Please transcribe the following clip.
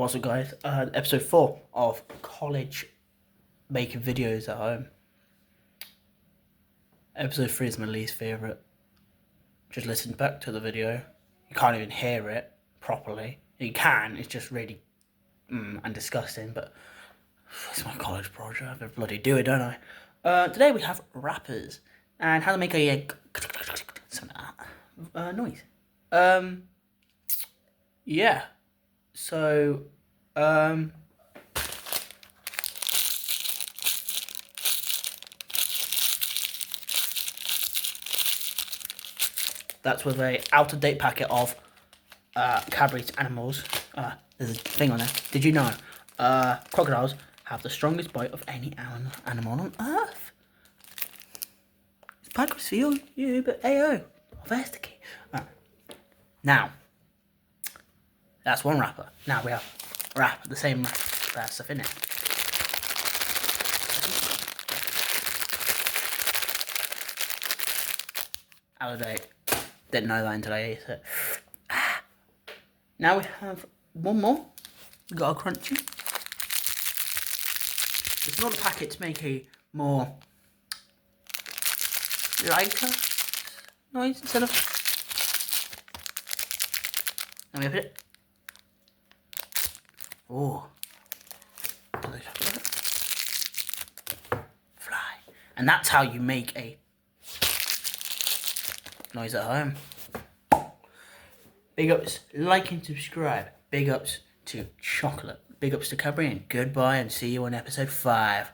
What's up, guys? Episode 4 of college making videos at home. Episode 3 is my least favourite. Just listen back to the video. You can't even hear it properly. You can, it's just really and disgusting, but it's my college project. I have to bloody do it, don't I? Today we have rappers and how to make a something like that noise. Yeah. So, that's with a out-of-date packet of Cadbury's animals. There's a thing on there. Did you know crocodiles have the strongest bite of any animal on Earth? This pack was for you, but AO. There's the key. Now, that's one wrapper. Now we have wrap the same stuff in it. Out of date. Didn't know that until I ate it. Now we have one more. We got a crunchy. It's another packet to make a more lighter noise instead of. Let me open it. Oh. Fly. And that's how you make a noise at home. Big ups, like and subscribe. Big ups to chocolate. Big ups to Cadbury, and goodbye, and see you on episode 5.